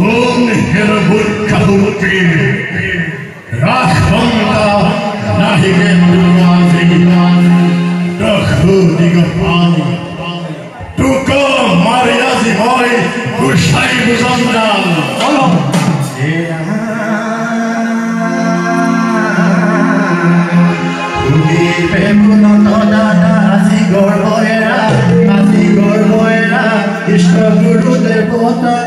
Gun Helmut Kabuki Rachbanda Nahigen Dunazi Dakhudi Tuko Mariazi Boy Kushai Buzandal Pepuno Dada Asi Gorboera Ishka Guru Devota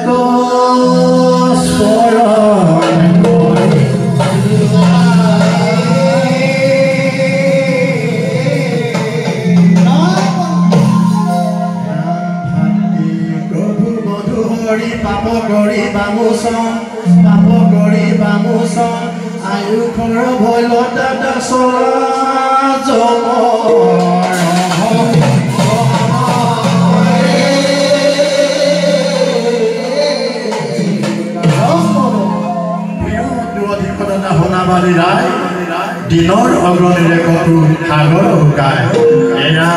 Ayu khoro bholo dada sora jomor Dinor Ogronire Kotu Hagoro Hukai Ena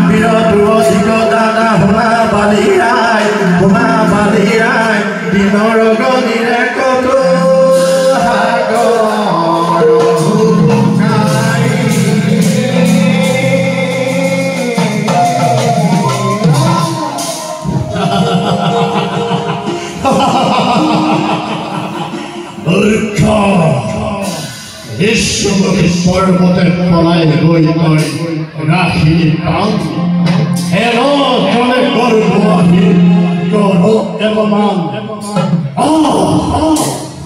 Biro Duosiko Dada Huna Balirai Dinor Ogronire Kotu Hagoro Hukai Urka Ishmuki Porbote Polai Goitoi Rahi Kant Hello Kone Gorbuahi Goro Evaman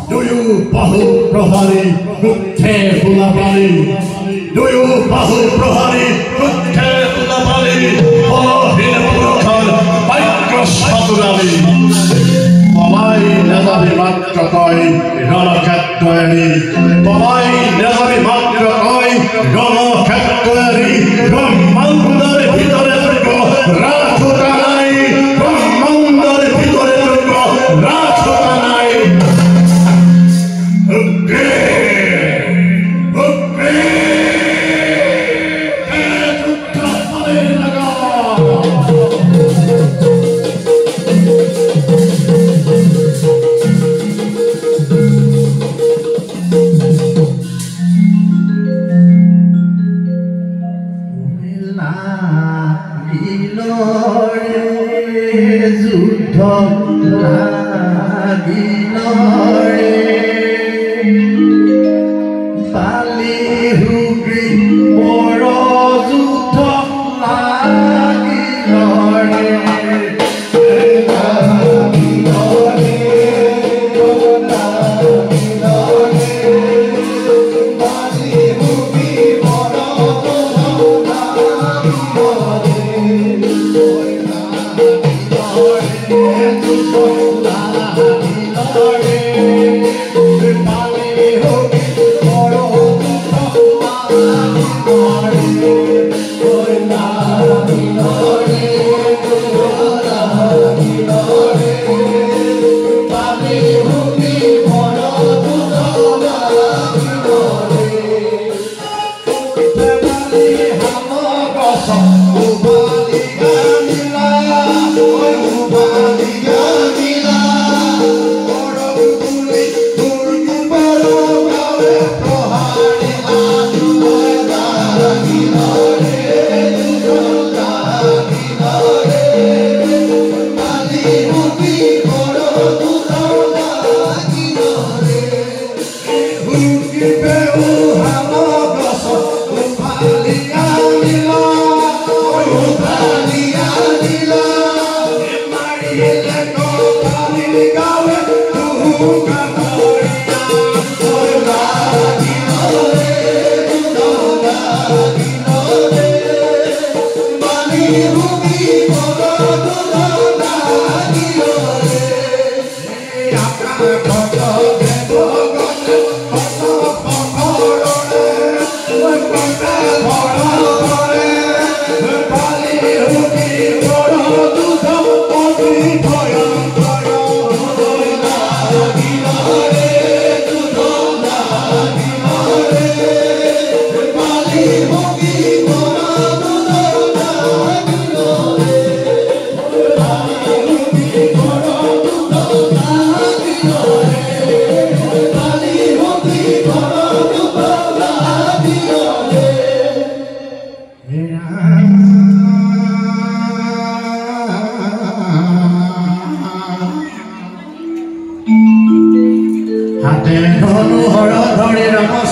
Do you Bahu Prohari Kutte Bulabali Do you Bahu Prohari Kutte Bulabali Oh Hilapurokar Baikros Saturali Polai Nazari Matkakoi Rana Kattoeri Polai Nazari Matkakoi Rana Kattoeri Ramandare Pitore Turko Rathutanai Ramandare Pitore Turko Rathutanai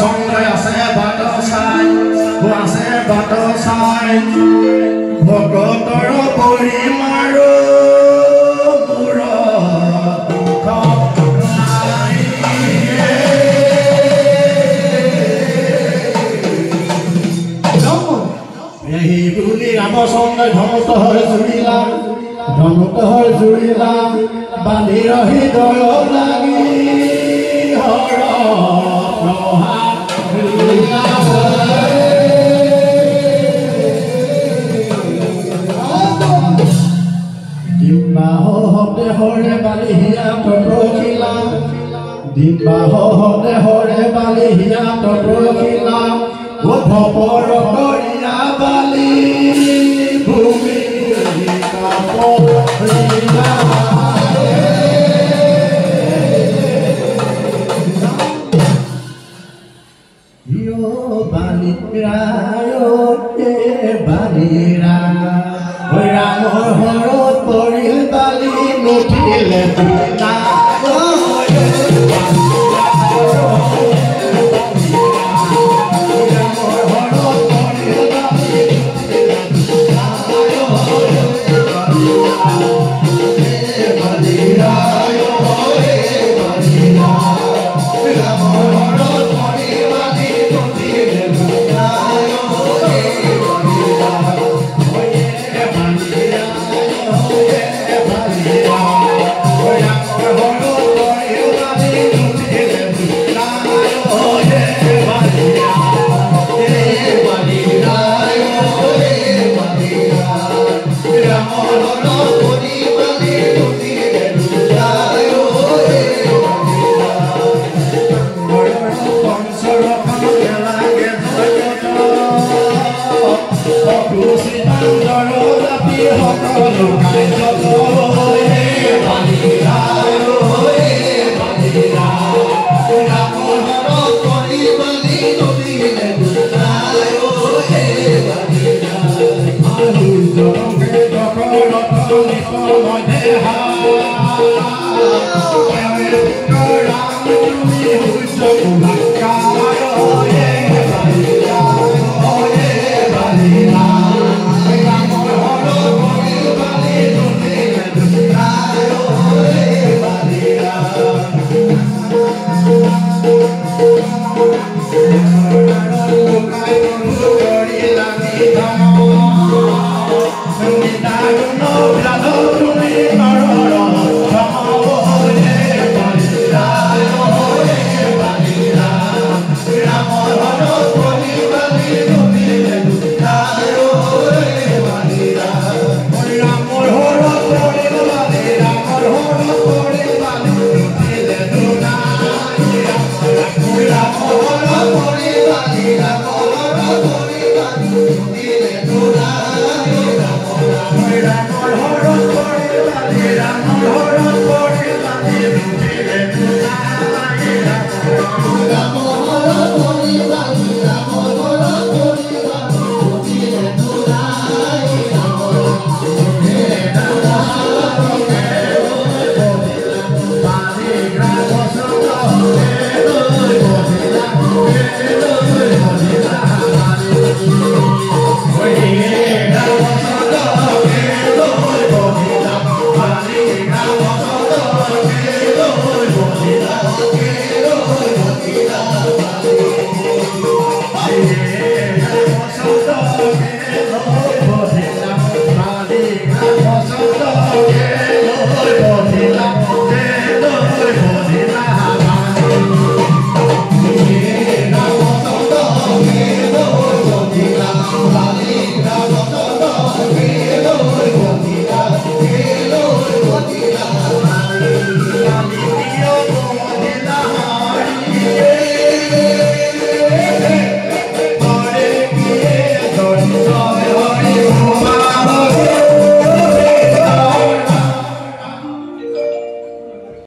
চন্দ্ৰই আছে বাট চাই ভকতৰ পৰিমাৰো ৰামচন্দ্ৰ ধনুত হৈ জুৰিলা বান্ধি ৰহি দৰ লাগি ডিম্বাহতে হৰে বালিহিয়া ততখিলা ডিম্বাহতে হৰে বালিহিয়া ততখিলা ভপৰ কৰিয়া বালি ভূমি ৰামৰ হৰত পৰিল বালি নুঠিলে